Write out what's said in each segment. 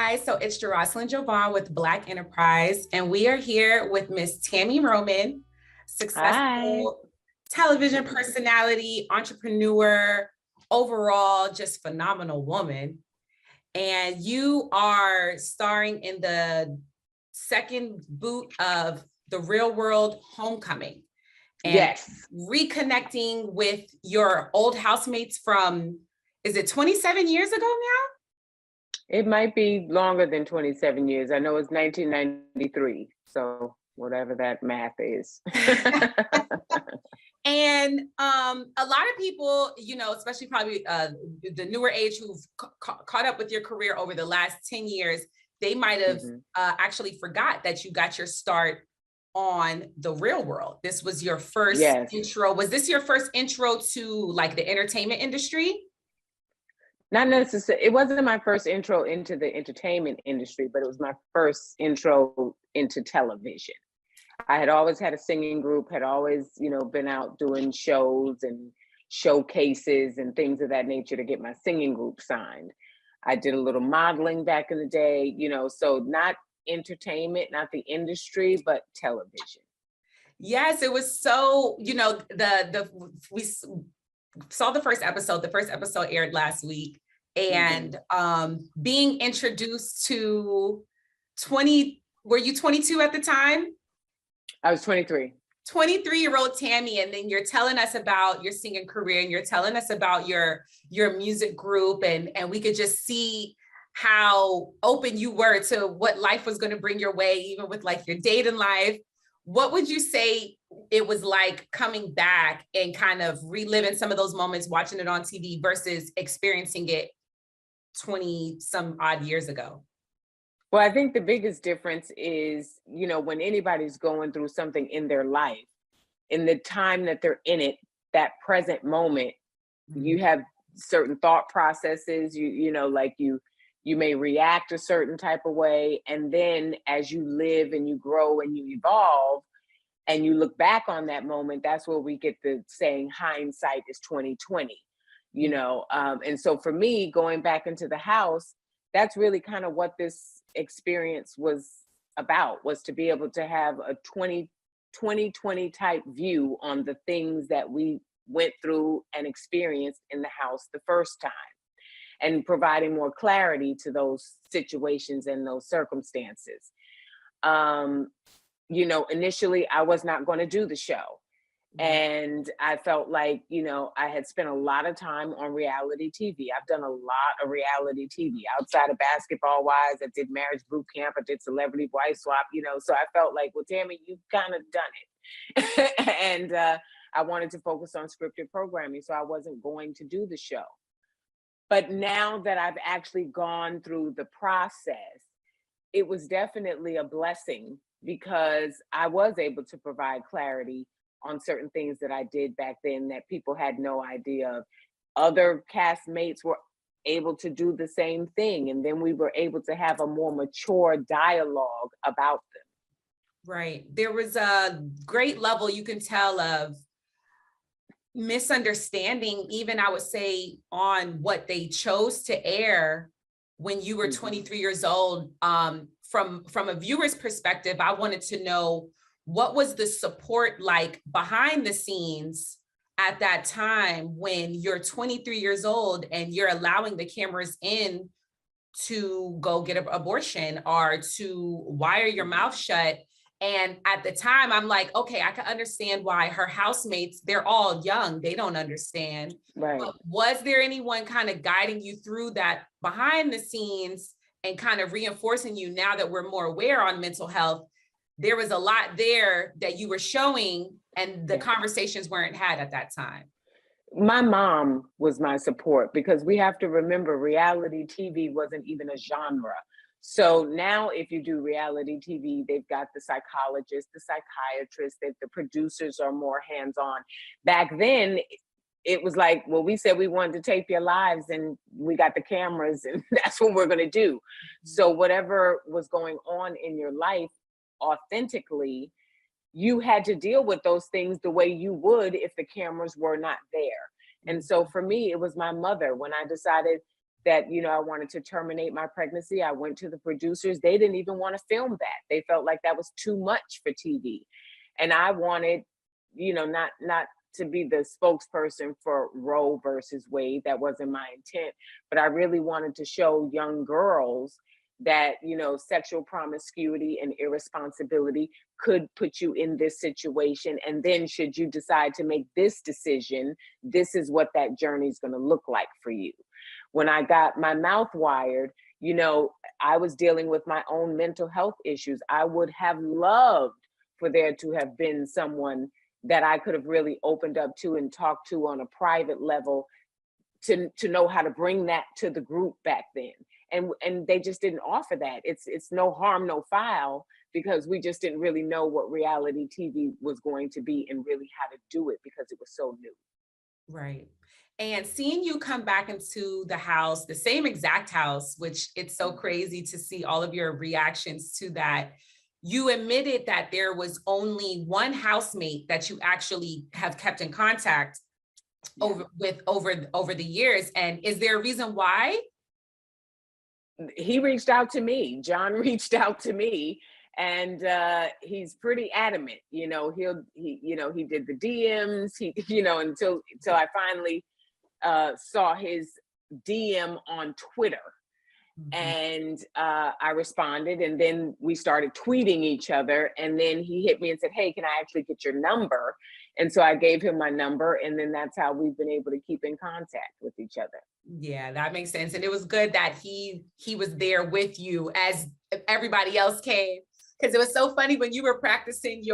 Hi, so it's Jocelyn Jovan with Black Enterprise, and we are here with Miss Tami Roman, Hi. successful television personality, entrepreneur, overall just phenomenal woman. And you are starring in the second boot of The Real World Homecoming and Yes, reconnecting with your old housemates from, is it 27 years ago now? it might be longer than 27 years. I know it's 1993, so whatever that math is. And a lot of people, especially probably the newer age who've caught up with your career over the last 10 years, they might have actually forgot that you got your start on The Real World. This was your first Yes, intro. Was this your first intro to like the entertainment industry? not necessarily. It wasn't my first intro into the entertainment industry, but it was my first intro into television. I had always had a singing group, had always, been out doing shows and showcases and things of that nature to get my singing group signed. I did a little modeling back in the day, so not entertainment, not the industry, but television. Yes, it was so, we saw the first episode. The first episode aired last week, and being introduced to 20, were you 22 at the time? I was 23. 23-year-old Tami, and then you're telling us about your singing career, and you're telling us about your music group, and we could just see how open you were to what life was going to bring your way, even with like your dating life. What would you say it was like coming back and kind of reliving some of those moments, watching it on TV versus experiencing it 20 some odd years ago? Well, I think the biggest difference is, when anybody's going through something in their life, in the time that they're in it, that present moment, you have certain thought processes, you may react a certain type of way. And then as you live and you grow and you evolve and you look back on that moment, that's where we get the saying hindsight is 2020, and so for me, going back into the house, that's really kind of what this experience was about, was to be able to have a 2020 type view on the things that we went through and experienced in the house the first time, and providing more clarity to those situations and those circumstances. Initially I was not going to do the show. And I felt like, I had spent a lot of time on reality TV. I've done a lot of reality TV outside of Basketball Wives. I did Marriage Boot Camp. I did Celebrity Wife Swap, so I felt like, well, Tami, you've kind of done it. And I wanted to focus on scripted programming, so I wasn't going to do the show. But now that I've actually gone through the process, it was definitely a blessing, because I was able to provide clarity on certain things that I did back then that people had no idea of. Other castmates were able to do the same thing, and then we were able to have a more mature dialogue about them. Right. There was a great level you can tell of misunderstanding, even I would say, on what they chose to air when you were 23 years old. From a viewer's perspective, I wanted to know, what was the support like behind the scenes at that time when you're 23 years old and you're allowing the cameras in to go get an abortion or to wire your mouth shut? And at the time, I'm like, okay, I can understand why her housemates, they're all young, they don't understand. Right. But was there anyone kind of guiding you through that behind the scenes and kind of reinforcing you, now that we're more aware on mental health? There was a lot there that you were showing, and the conversations weren't had at that time. My mom was my support, because we have to remember, reality TV wasn't even a genre. So now if you do reality TV, they've got the psychologist, the psychiatrist, the producers are more hands-on. Back then, it was like, well, we said we wanted to tape your lives, and we got the cameras, and that's what we're going to do. So whatever was going on in your life authentically, you had to deal with those things the way you would if the cameras were not there. And so for me, it was my mother. When I decided that, I wanted to terminate my pregnancy. I went to the producers. They didn't even want to film that. They felt like that was too much for TV. And I wanted, not to be the spokesperson for Roe versus Wade. That wasn't my intent. But I really wanted to show young girls that, sexual promiscuity and irresponsibility could put you in this situation. And then should you decide to make this decision, this is what that journey is going to look like for you. When I got my mouth wired, I was dealing with my own mental health issues. I would have loved for there to have been someone that I could have really opened up to and talked to on a private level to know how to bring that to the group back then. And they just didn't offer that. It's no harm, no foul, because we just didn't really know what reality TV was going to be and really how to do it because it was so new. Right. And seeing you come back into the house, the same exact house, which it's so crazy to see all of your reactions to that. You admitted that there was only one housemate that you actually have kept in contact over the years. And is there a reason why? He reached out to me. John reached out to me, and he's pretty adamant. He did the DMs. Until I finally saw his DM on Twitter. And I responded, and then we started tweeting each other, and then he hit me and said, "Hey, can I actually get your number?" And so I gave him my number, and then that's how we've been able to keep in contact with each other. Yeah, that makes sense. And it was good that he was there with you as everybody else came, because it was so funny when you were practicing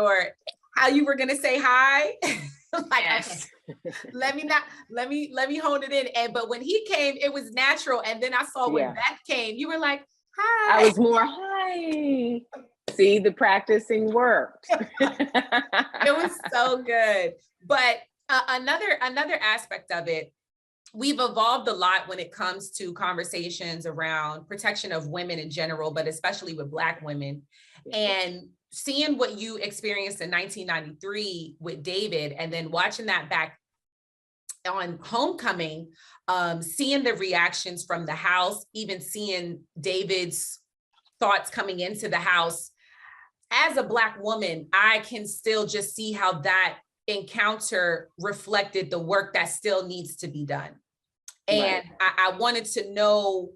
how you were gonna say hi. Like, yes. Okay, let me hone it in. But when he came, it was natural. And then I saw when Beth came, you were like, hi. I was more hi. See, the practicing worked. It was so good. But another aspect of it, we've evolved a lot when it comes to conversations around protection of women in general, but especially with Black women. And seeing what you experienced in 1993 with David, and then watching that back on Homecoming, seeing the reactions from the house, even seeing David's thoughts coming into the house. As a Black woman, I can still just see how that encounter reflected the work that still needs to be done. And I wanted to know,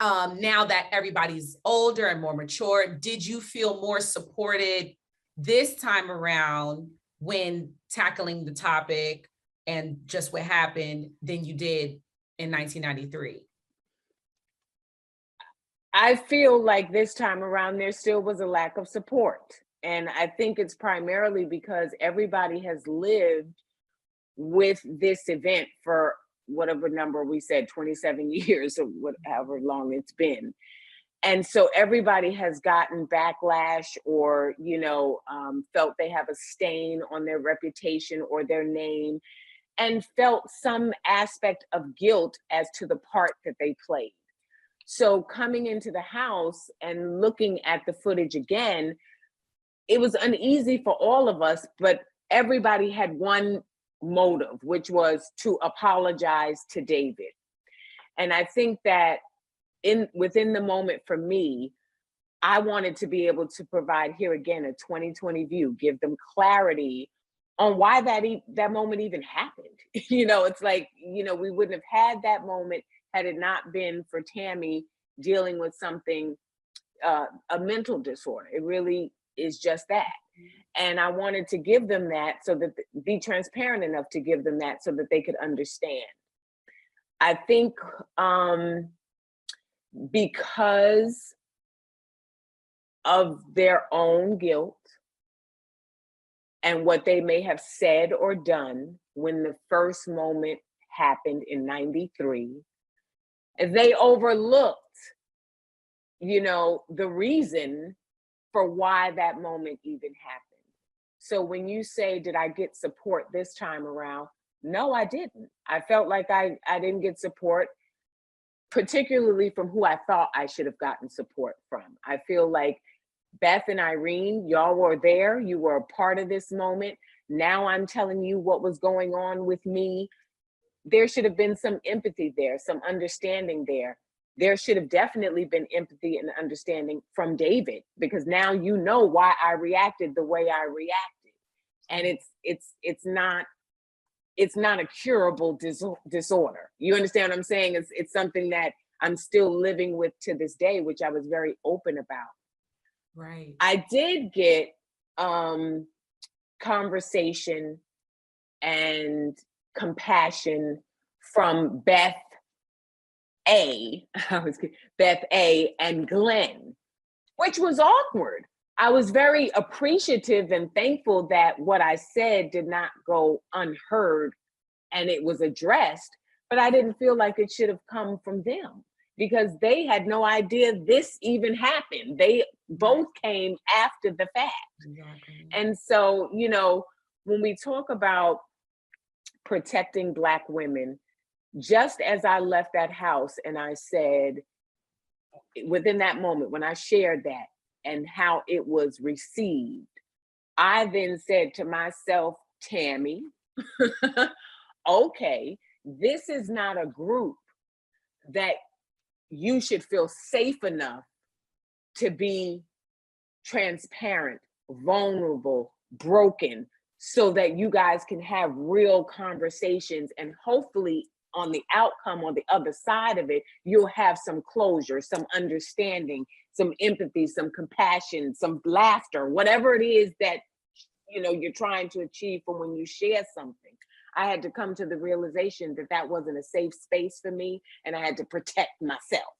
now that everybody's older and more mature, did you feel more supported this time around when tackling the topic and just what happened than you did in 1993? I feel like this time around, there still was a lack of support. And I think it's primarily because everybody has lived with this event for whatever number we said, 27 years or whatever long it's been. And so everybody has gotten backlash or, felt they have a stain on their reputation or their name, and felt some aspect of guilt as to the part that they played. So coming into the house and looking at the footage again, it was uneasy for all of us, but everybody had one motive, which was to apologize to David. And I think that within the moment for me, I wanted to be able to provide here again a 2020 view, give them clarity on why that moment even happened. It's like, we wouldn't have had that moment had it not been for Tami dealing with something, a mental disorder. It really is just that. And I wanted to give them that, so that be transparent enough to give them that so that they could understand. I think because of their own guilt and what they may have said or done when the first moment happened in 93, they overlooked, the reason for why that moment even happened. So when you say, did I get support this time around? No, I didn't. I felt like I didn't get support, particularly from who I thought I should have gotten support from. I feel like Beth and Irene, y'all were there. You were a part of this moment. Now I'm telling you what was going on with me. there should have been some empathy there, some understanding there. There should have definitely been empathy and understanding from David, because now you know why I reacted the way I reacted. And it's not a curable disorder. You understand what I'm saying? It's something that I'm still living with to this day, which I was very open about. Right. I did get conversation and compassion from Beth A and Glenn, which was awkward. I was very appreciative and thankful that what I said did not go unheard and it was addressed, but I didn't feel like it should have come from them because they had no idea this even happened. They both came after the fact. Exactly. And so, you know, when we talk about protecting Black women, just as I left that house and I said, within that moment, when I shared that and how it was received, I then said to myself, Tami, okay, this is not a group that you should feel safe enough to be transparent, vulnerable, broken, so that you guys can have real conversations, and hopefully on the outcome, on the other side of it, you'll have some closure, some understanding, some empathy, some compassion, some laughter, whatever it is that, you know, you're trying to achieve from when you share something. I had to come to the realization that that wasn't a safe space for me, and I had to protect myself.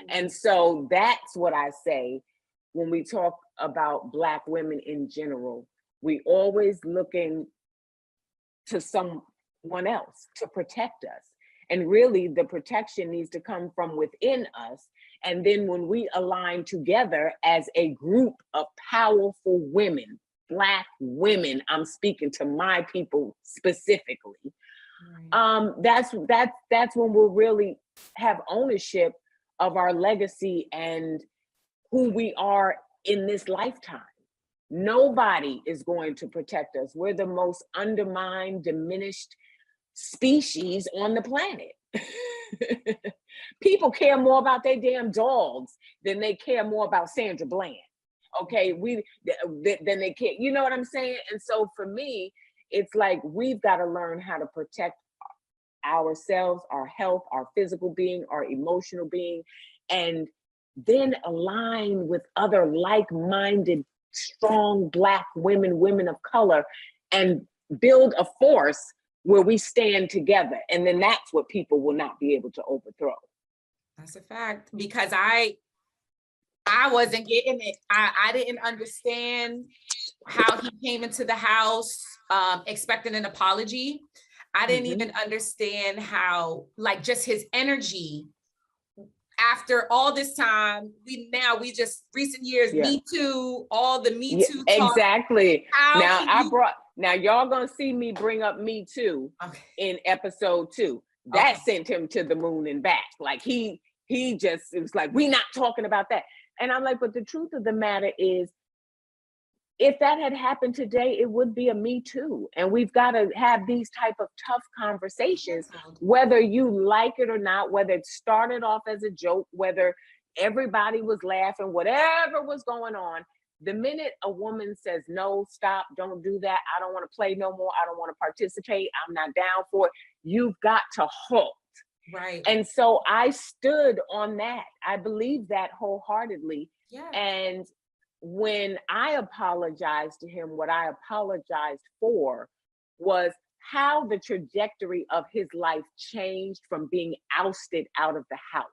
And so that's what I say when we talk about Black women in general. We always looking to someone else to protect us. And really the protection needs to come from within us. And then when we align together as a group of powerful women, Black women, I'm speaking to my people specifically, that's when we'll really have ownership of our legacy and who we are in this lifetime. Nobody is going to protect us. We're the most undermined, diminished species on the planet. People care more about their damn dogs than they care more about Sandra Bland. Okay, then they care. You know what I'm saying? And so for me, it's like we've got to learn how to protect ourselves, our health, our physical being, our emotional being, and then align with other like-minded, strong Black women, women of color, and build a force where we stand together. And then that's what people will not be able to overthrow. That's a fact, because I wasn't getting it. I didn't understand how he came into the house expecting an apology. I didn't even understand how, like, just his energy after all this time, we just recent years, Me Too, all the Me Too talk. Exactly. Now y'all gonna see me bring up Me Too in episode 2. That sent him to the moon and back. Like he just, it was like, we not talking about that. And I'm like, but the truth of the matter is, if that had happened today, it would be a Me Too. And we've got to have these type of tough conversations, whether you like it or not, whether it started off as a joke, whether everybody was laughing, whatever was going on. The minute a woman says, no, stop, don't do that, I don't want to play no more, I don't want to participate, I'm not down for it, you've got to halt. Right. And so I stood on that. I believe that wholeheartedly. Yeah. And when I apologized to him, what I apologized for was how the trajectory of his life changed from being ousted out of the house.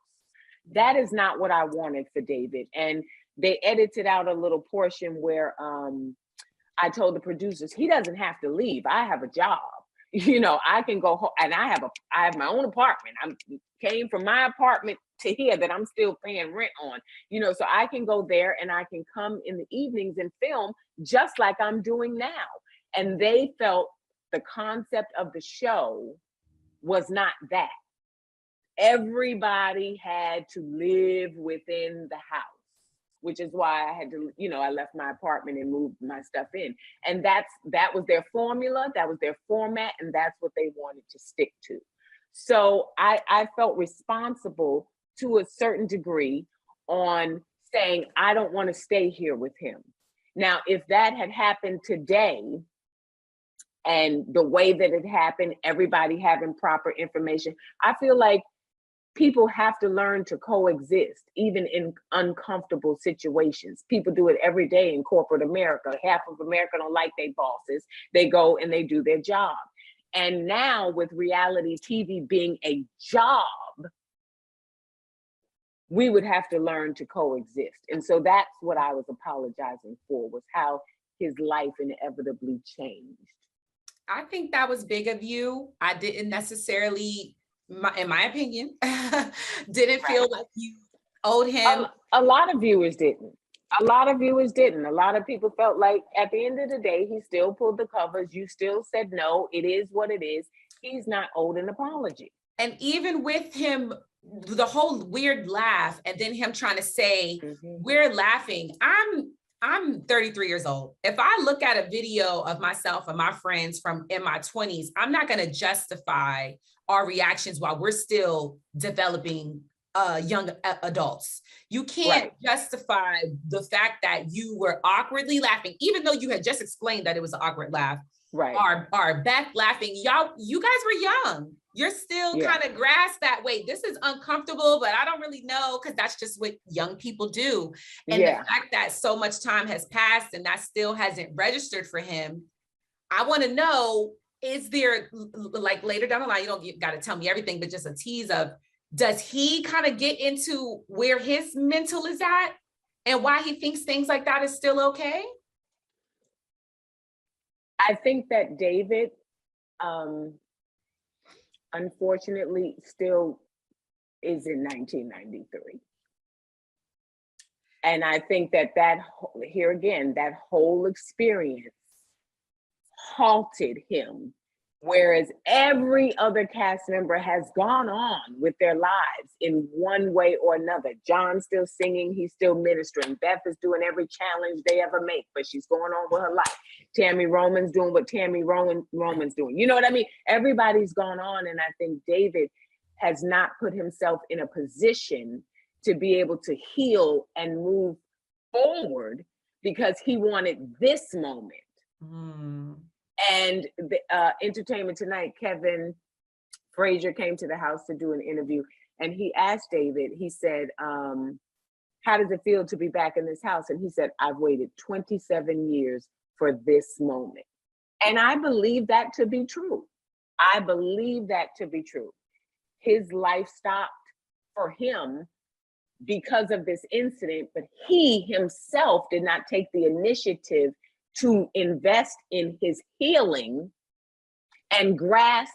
That is not what I wanted for David. And they edited out a little portion where I told the producers, he doesn't have to leave. I have a job. You know, I can go home, and I have my own apartment. I came from my apartment to here that I'm still paying rent on, you know, so I can go there and I can come in the evenings and film just like I'm doing now. And they felt the concept of the show was not that. Everybody had to live within the house, which is why I had to, you know, I left my apartment and moved my stuff in. And that was their formula, that was their format, and that's what they wanted to stick to. So I felt responsible to a certain degree on saying, I don't want to stay here with him. Now, if that had happened today, and the way that it happened, everybody having proper information, I feel like people have to learn to coexist, even in uncomfortable situations. People do it every day in corporate America. Half of America don't like their bosses. They go and they do their job. And now with reality TV being a job, we would have to learn to coexist. And so that's what I was apologizing for, was how his life inevitably changed. I think that was big of you. I didn't necessarily, in my opinion, didn't feel like you owed him. A lot of viewers didn't. A lot of viewers didn't. A lot of people felt like at the end of the day, he still pulled the covers. You still said no. It is what it is. He's not owed an apology. And even with him, the whole weird laugh, and then him trying to say, we're laughing. I'm 33 years old. If I look at a video of myself and my friends from in my 20s, I'm not going to justify our reactions while we're still developing young adults. You can't justify the fact that you were awkwardly laughing, even though you had just explained that it was an awkward laugh. Right. Are back laughing. You guys were young. You're still kind of grasp that, wait, this is uncomfortable, but I don't really know, because that's just what young people do. And the fact that so much time has passed and that still hasn't registered for him, I want to know, is there, like later down the line, you don't got to tell me everything, but just a tease of, does he kind of get into where his mental is at and why he thinks things like that is still okay? I think that David, unfortunately, still is in 1993. And I think that here again, that whole experience halted him, whereas every other cast member has gone on with their lives in one way or another. John's still singing, he's still ministering. Beth is doing every challenge they ever make, but she's going on with her life. Tami Roman's doing what Tami Roman's doing. You know what I mean? Everybody's gone on, and I think David has not put himself in a position to be able to heal and move forward because he wanted this moment. And the Entertainment Tonight, Kevin Frazier came to the house to do an interview, and he asked David, he said, how does it feel to be back in this house? And he said, I've waited 27 years for this moment. And I believe that to be true. I believe that to be true. His life stopped for him because of this incident, but he himself did not take the initiative to invest in his healing and grasp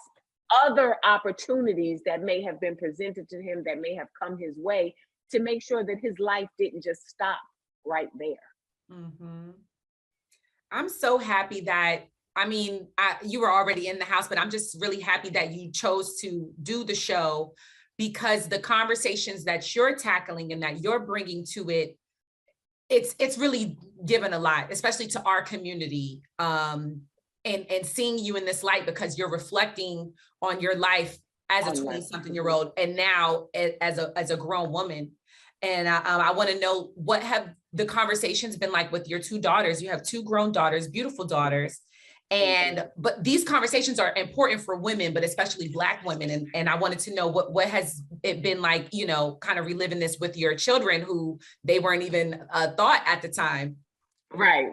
other opportunities that may have been presented to him, that may have come his way, to make sure that his life didn't just stop right there. I'm so happy that, I mean, you were already in the house, but I'm just really happy that you chose to do the show, because the conversations that you're tackling and that you're bringing to it, it's really given a lot, especially to our community, and seeing you in this light, because you're reflecting on your life as a 20-something-year-old and now as a grown woman. And I want to know, what have the conversations been like with your two daughters? You have two grown daughters, beautiful daughters. But these conversations are important for women, but especially Black women. And I wanted to know what has it been like, you know, kind of reliving this with your children, who they weren't even thought at the time. Right.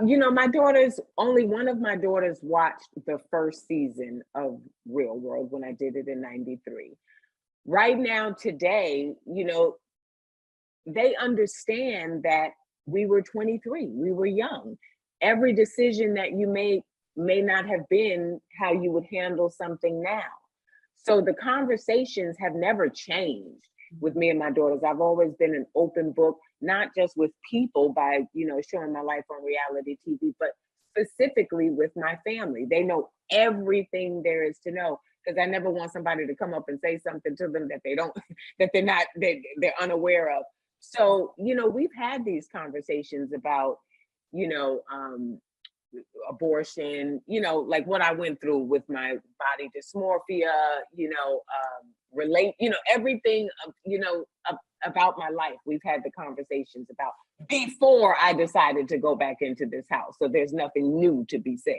You know, my daughters, only one of my daughters watched the first season of Real World when I did it in 93. Right now, today, you know, they understand that we were 23, we were young. Every decision that you made may not have been how you would handle something now. So the conversations have never changed with me and my daughters. I've always been an open book, not just with people by, you know, showing my life on reality TV, but specifically with my family. They know everything there is to know, because I never want somebody to come up and say something to them that they're unaware of. So, you know, we've had these conversations about, you know, abortion, you know, like what I went through with my body dysmorphia, you know, relate, you know, everything, about my life. We've had the conversations about before I decided to go back into this house. So there's nothing new to be said.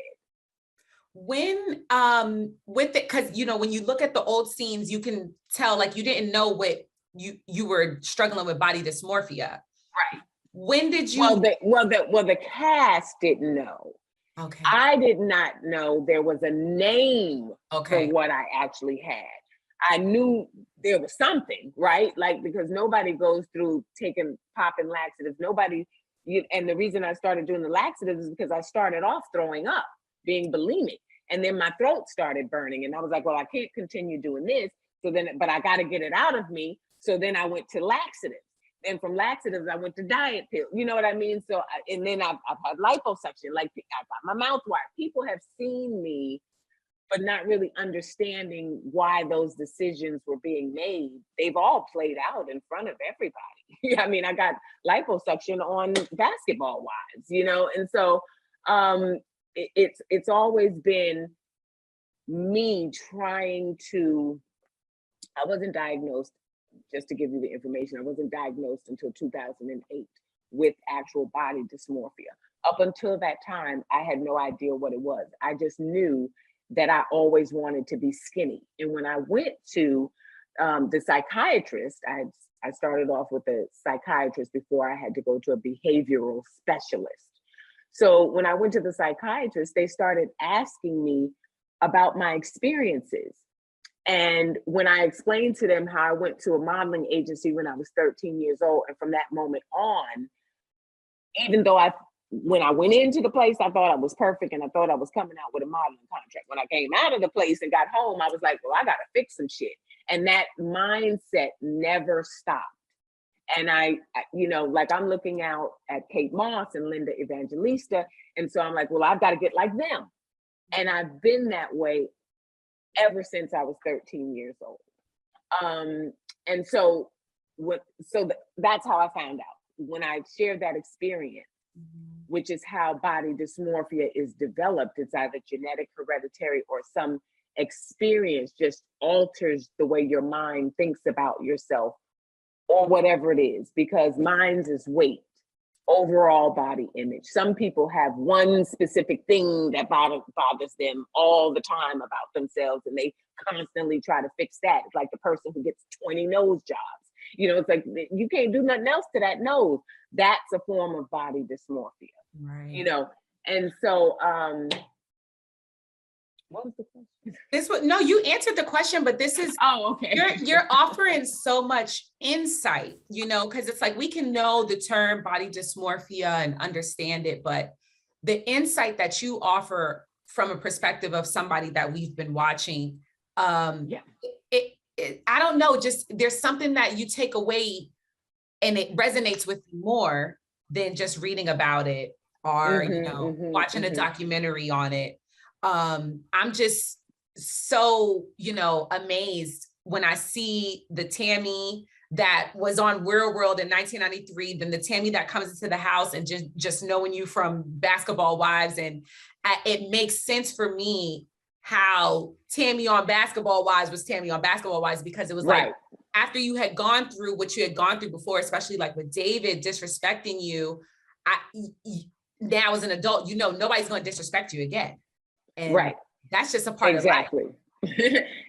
When with it, because you know, when you look at the old scenes, you can tell like you didn't know what you were struggling with body dysmorphia. Right. When did you? The cast didn't know. Okay. I did not know there was a name for what I actually had. I knew there was something, right? Like, because nobody goes through popping laxatives. And the reason I started doing the laxatives is because I started off throwing up, being bulimic. And then my throat started burning. And I was like, well, I can't continue doing this. But I got to get it out of me. So then I went to laxatives. And from laxatives, I went to diet pills. You know what I mean? So, and then I've had liposuction, like I got my mouth wired. People have seen me, but not really understanding why those decisions were being made. They've all played out in front of everybody. I mean, I got liposuction on Basketball Wives, you know? And so it's always been me trying to, I wasn't diagnosed, just to give you the information, I wasn't diagnosed until 2008 with actual body dysmorphia. Up until that time, I had no idea what it was. I just knew that I always wanted to be skinny. And when I went to the psychiatrist, I started off with a psychiatrist before I had to go to a behavioral specialist. So when I went to the psychiatrist, they started asking me about my experiences. And when I explained to them how I went to a modeling agency when I was 13 years old, and from that moment on, even though when I went into the place, I thought I was perfect and I thought I was coming out with a modeling contract. When I came out of the place and got home, I was like, well, I got to fix some shit. And that mindset never stopped. And I, you know, like I'm looking out at Kate Moss and Linda Evangelista. And so I'm like, well, I've got to get like them. And I've been that way ever since I was 13 years old. And so that's how I found out when I shared that experience, which is how body dysmorphia is developed. It's either genetic, hereditary, or some experience just alters the way your mind thinks about yourself or whatever it is, because mine's is weight, overall body image. Some people have one specific thing that bothers them all the time about themselves, and they constantly try to fix that. It's like the person who gets 20 nose jobs. You know, it's like, you can't do nothing else to that nose. That's a form of body dysmorphia, right? You know, and so, what was the question? No, you answered the question, but this is, okay. You're offering so much insight, you know, because it's like we can know the term body dysmorphia and understand it, but the insight that you offer from a perspective of somebody that we've been watching, I don't know, just there's something that you take away and it resonates with you more than just reading about it or, watching a documentary on it. I'm just so, amazed when I see the Tami that was on Real World in 1993, then the Tami that comes into the house and just knowing you from Basketball Wives. And it makes sense for me how Tami on Basketball Wives was Tami on Basketball Wives, because it was like, after you had gone through what you had gone through before, especially like with David disrespecting you, now as an adult, nobody's going to disrespect you again. And that's just a part of life.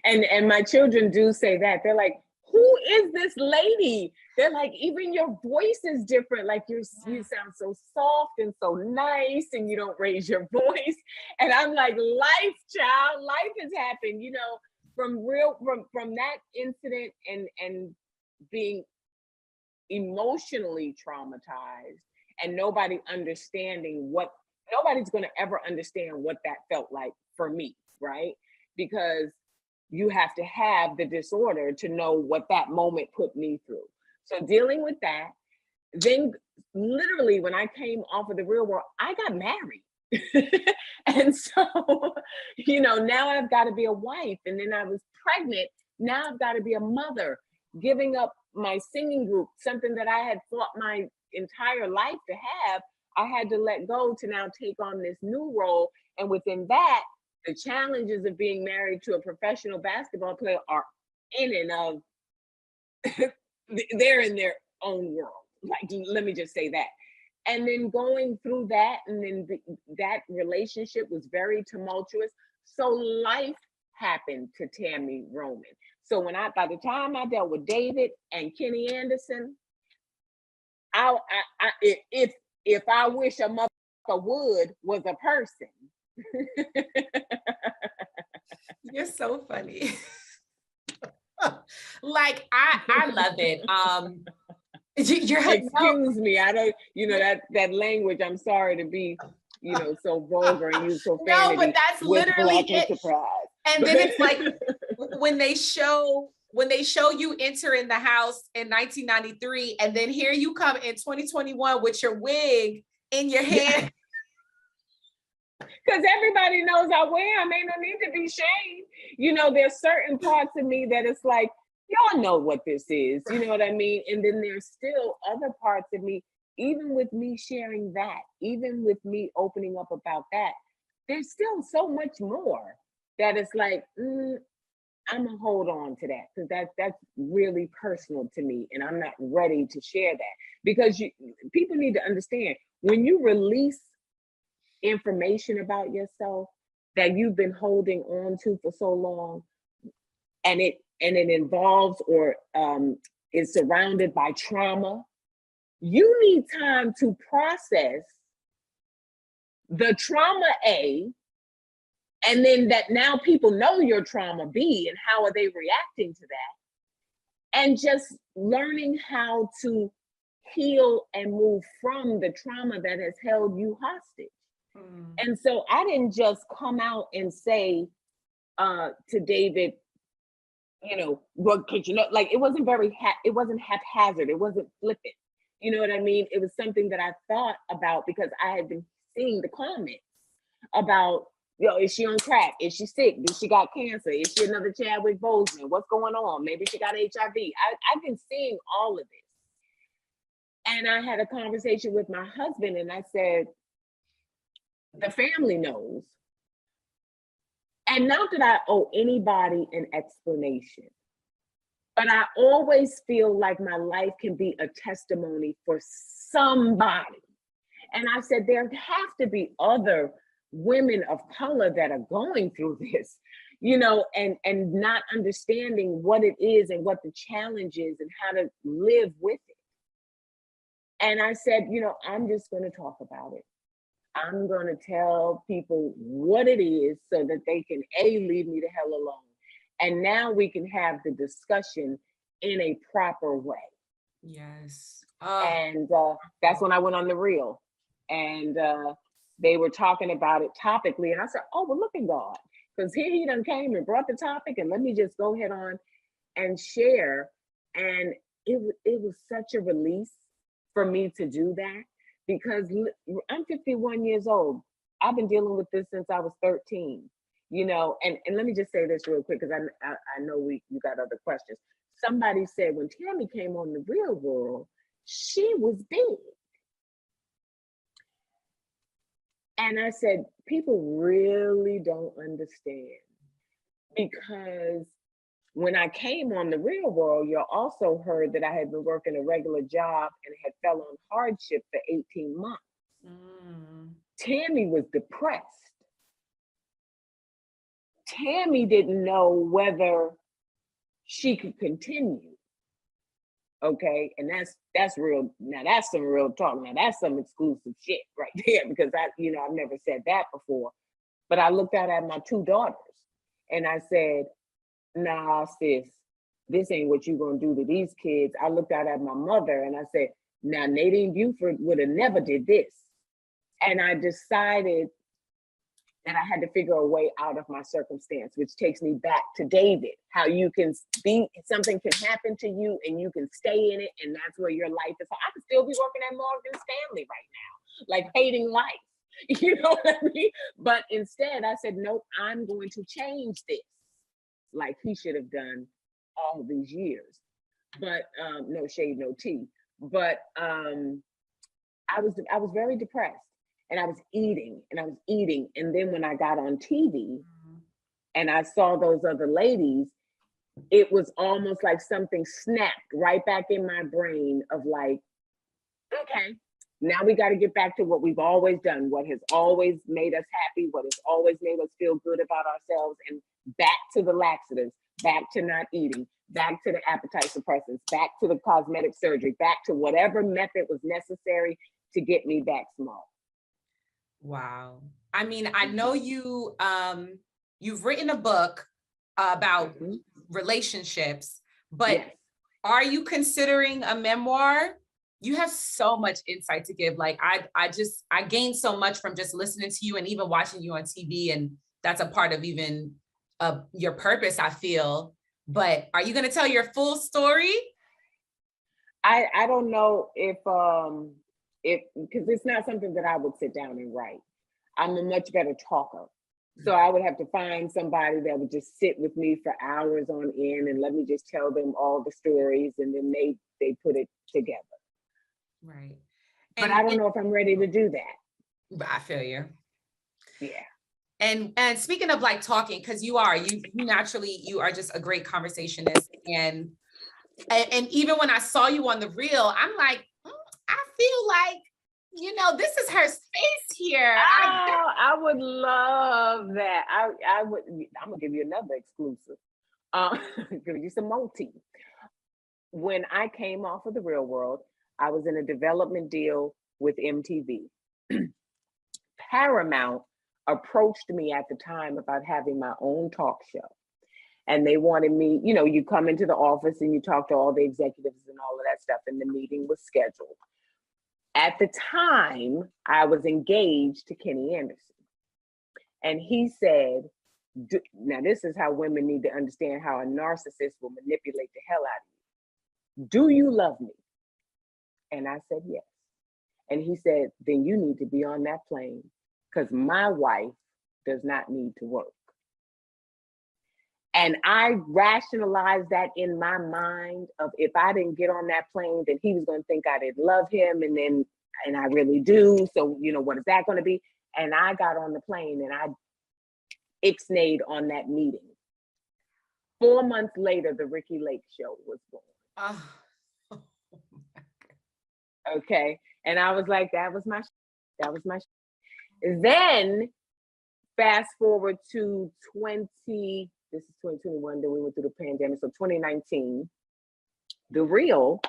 And my children do say that. They're like, who is this lady? They're like, even your voice is different. Like you sound so soft and so nice, and you don't raise your voice. And I'm like, life, child, life has happened, from that incident and being emotionally traumatized, and nobody's going to ever understand what that felt like for me, right? Because you have to have the disorder to know what that moment put me through. So dealing with that, then literally when I came off of the Real World, I got married. And so, now I've got to be a wife. And then I was pregnant. Now I've got to be a mother, giving up my singing group, something that I had fought my entire life to have. I had to let go to now take on this new role. And within that, the challenges of being married to a professional basketball player are in and of, they're in their own world. Like, let me just say that. And then going through that, and then that relationship was very tumultuous. So life happened to Tami Roman. So by the time I dealt with David and Kenny Anderson, if I wish a mother would was a person. You're so funny. Like, I love it. Excuse me, I don't, that language, I'm sorry to be, so vulgar and use profanity. No, but that's literally it. Surprise. And then it's like when they show you entering the house in 1993, and then here you come in 2021 with your wig in your hand. Because everybody knows I wear them. Ain't no need to be shamed. There's certain parts of me that it's like, y'all know what this is. You know what I mean? And then there's still other parts of me, even with me sharing that, even with me opening up about that, there's still so much more that it's like, I'm gonna hold on to that, because that's really personal to me, and I'm not ready to share that, because people need to understand, when you release information about yourself that you've been holding on to for so long, and it involves or is surrounded by trauma, you need time to process the trauma A, and then that now people know your trauma B, and how are they reacting to that, and just learning how to heal and move from the trauma that has held you hostage. And so I didn't just come out and say to David, well, like, it wasn't it wasn't haphazard, it wasn't flippant. You know what I mean? It was something that I thought about, because I had been seeing the comments about, is she on crack? Is she sick? Did she got cancer? Is she another Chadwick Boseman? What's going on? Maybe she got HIV. I've been seeing all of this. And I had a conversation with my husband, and I said, the family knows. And not that I owe anybody an explanation, but I always feel like my life can be a testimony for somebody. And I said, there have to be other women of color that are going through this, and not understanding what it is and what the challenge is and how to live with it. And I said, I'm just going to talk about it. I'm going to tell people what it is, so that they can leave me the hell alone. And now we can have the discussion in a proper way. Yes. And that's when I went on the Real, and they were talking about it topically. And I said, oh, well, look at God, because here he done came and brought the topic, and let me just go ahead on and share. And it was such a release for me to do that, because I'm 51 years old. I've been dealing with this since I was 13, and let me just say this real quick, because I know you got other questions. Somebody said when Tami came on the Real World, she was big. And I said, people really don't understand, because when I came on the Real World, you also heard that I had been working a regular job and had fell on hardship for 18 months. Tami was depressed. Tami didn't know whether she could continue. Okay, and that's real. Now that's some real talk. Now that's some exclusive shit right there, because I've never said that before. But I looked out at my two daughters, and I said, nah, sis, this ain't what you gonna do to these kids. I looked out at my mother, and I said, now Nadine Buford would have never did this. And I decided that I had to figure a way out of my circumstance, which takes me back to David, how you can something can happen to you and you can stay in it, and that's where your life is. So I could still be working at Morgan Stanley right now, like hating life. You know what I mean? But instead I said, nope, I'm going to change this, like he should have done all these years. But no shade, no tea. But I was very depressed, and I was eating and I was eating. And then when I got on TV and I saw those other ladies, it was almost like something snapped right back in my brain of like, okay, now we got to get back to what we've always done, what has always made us happy, what has always made us feel good about ourselves, and back to the laxatives, back to not eating, back to the appetite suppressants, back to the cosmetic surgery, back to whatever method was necessary to get me back small. Wow. I mean, I know you've written a book about relationships, but Yes. are you considering a memoir? You have so much insight to give. Like I gained so much from just listening to you and even watching you on TV. And that's a part of even your purpose, I feel. But are you going to tell your full story? I don't know if because it's not something that I would sit down and write. I'm a much better talker. So I would have to find somebody that would just sit with me for hours on end and let me just tell them all the stories, and then they put it together. Right. But I don't know if I'm ready to do that. I feel you. Yeah. And speaking of like talking, because you naturally, you are just a great conversationist. And even when I saw you on the reel, I'm like, I feel like, this is her space here. Oh, I would love that. I would. I'm gonna give you another exclusive. Give you some multi. When I came off of the Real World, I was in a development deal with MTV. Paramount approached me at the time about having my own talk show. And they wanted me, you come into the office and you talk to all the executives and all of that stuff, and the meeting was scheduled. At the time, I was engaged to Kenny Anderson. And he said, now this is how women need to understand how a narcissist will manipulate the hell out of you. Do you love me? And I said, yes. And he said, then you need to be on that plane, because my wife does not need to work. And I rationalized that in my mind of, if I didn't get on that plane, then he was going to think I didn't love him. And I really do. So, what is that going to be? And I got on the plane and I ixnayed on that meeting. 4 months later, the Ricky Lake show was born. Oh. Okay. And I was like, that was my. Then fast forward to this is 2021, then we went through the pandemic. So 2019, The Real,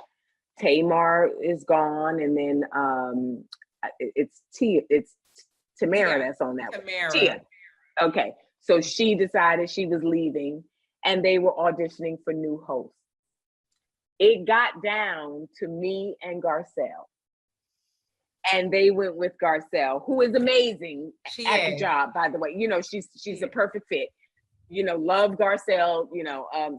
Tamar is gone. And then it's Tamara that's on that Tamara. Tia. Okay. So she decided she was leaving, and they were auditioning for new hosts. It got down to me and Garcelle. And they went with Garcelle, who is amazing the job, by the way. She's a perfect fit. Love Garcelle,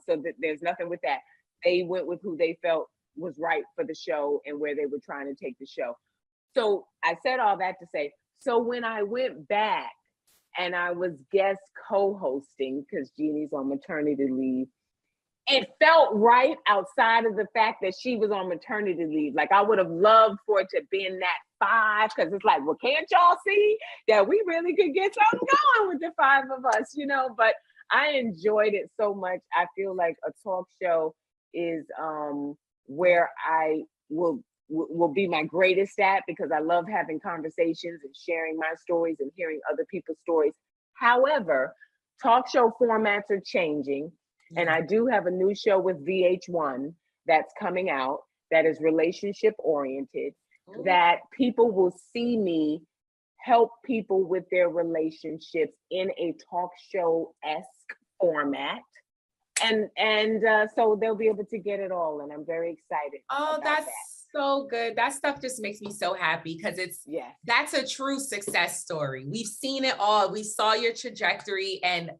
so there's nothing with that. They went with who they felt was right for the show and where they were trying to take the show. So I said all that to say, so when I went back and I was guest co-hosting, because Jeannie's on maternity leave, it felt right outside of the fact that she was on maternity leave. Like, I would have loved for it to have been that 5, because it's like, well, can't y'all see that we really could get something going with the 5 of us, But I enjoyed it so much. I feel like a talk show is where I will be my greatest at, because I love having conversations and sharing my stories and hearing other people's stories. However, talk show formats are changing. And I do have a new show with VH1 that's coming out that is relationship oriented, that people will see me help people with their relationships in a talk show-esque format. And so they'll be able to get it all. And I'm very excited. Oh, that's so good. That stuff just makes me so happy, because that's a true success story. We've seen it all. We saw your trajectory, and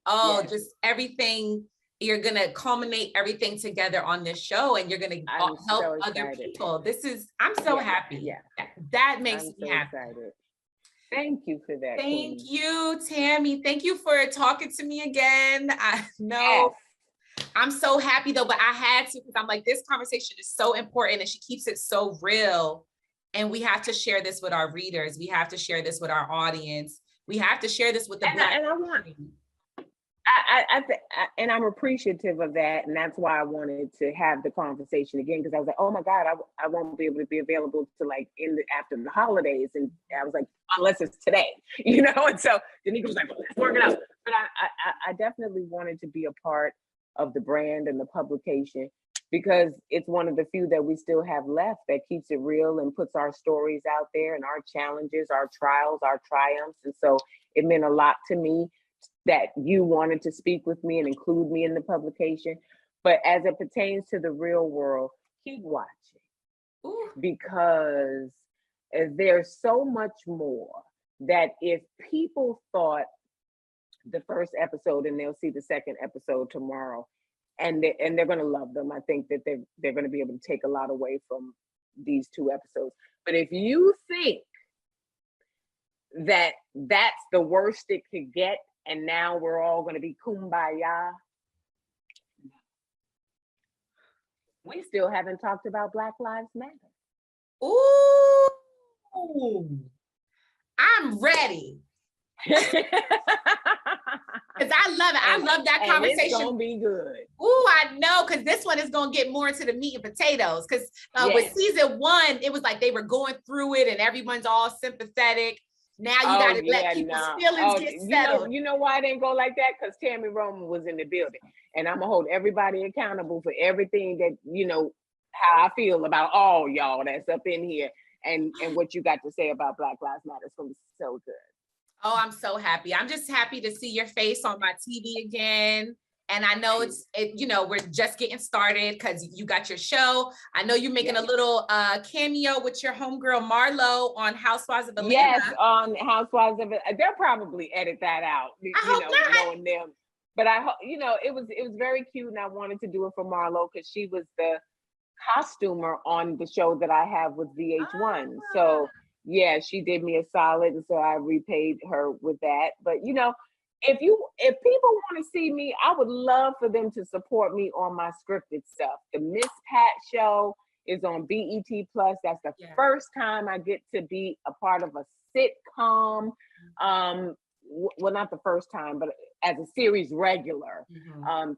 just everything. You're going to culminate everything together on this show, and you're going to help other people. I'm so happy. Yeah. That makes me happy. Excited. Thank you for that. Thank you, Tami. Thank you for talking to me again. I know I'm so happy though, but I had to, because I'm like, this conversation is so important and she keeps it so real. And we have to share this with our readers. We have to share this with our audience. We have to share this with the Black community. And I'm appreciative of that, and that's why I wanted to have the conversation again, because I was like, oh my God, I won't be able to be available to like after the holidays, and I was like, unless it's today, you know. And so Danica was like, well, let's work it out. But I definitely wanted to be a part of the brand and the publication, because it's one of the few that we still have left that keeps it real and puts our stories out there and our challenges, our trials, our triumphs. And so it meant a lot to me that you wanted to speak with me and include me in the publication. But as it pertains to the real world, keep watching. Ooh. Because there's so much more that if people thought the first episode, and they'll see the second episode tomorrow, and they're going to love them. I think that they're going to be able to take a lot away from these 2 episodes. But if you think that that's the worst it could get, and now we're all going to be kumbaya, we still haven't talked about Black Lives Matter. Ooh, I'm ready. Because I love it. I love that conversation. It's gonna be good. Ooh, I know, because this one is gonna get more into the meat and potatoes. Because with season 1, it was like they were going through it and everyone's all sympathetic. Now you gotta let people's feelings get settled. You know why it didn't go like that? Because Tami Roman was in the building, and I'm gonna hold everybody accountable for everything that, you know, how I feel about all y'all that's up in here, and what you got to say about Black Lives Matter. It's gonna be so good. Oh, I'm so happy. I'm just happy to see your face on my TV again. And I know you know, we're just getting started because you got your show. I know you're making a little cameo with your homegirl Marlo on Housewives of Atlanta. Yes, on Housewives of Atlanta. They'll probably edit that out, knowing them. But I hope, you know, it was very cute, and I wanted to do it for Marlo because she was the costumer on the show that I have with VH1. So yeah, she did me a solid, and so I repaid her with that. But you know, if people want to see me, I would love for them to support me on my scripted stuff. The Miss Pat show is on BET Plus. That's the first time I get to be a part of a sitcom. Well, not the first time, but as a series regular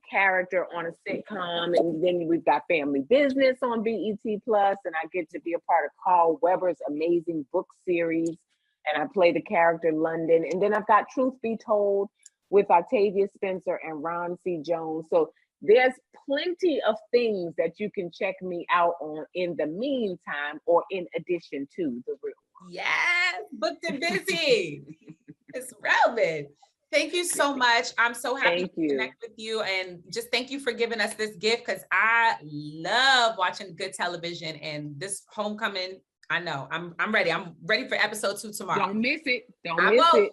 character on a sitcom. And then we've got Family Business on BET Plus, and I get to be a part of Carl Weber's amazing book series, and I play the character London. And then I've got Truth Be Told with Octavia Spencer and Ron C. Jones. So there's plenty of things that you can check me out on in the meantime, or in addition to the real one. Yes, booked and busy. It's relevant. Thank you so much. I'm so happy to connect with you, and just thank you for giving us this gift, because I love watching good television, and this homecoming, I know I'm ready. I'm ready for episode 2 tomorrow. Don't miss it. Don't miss it.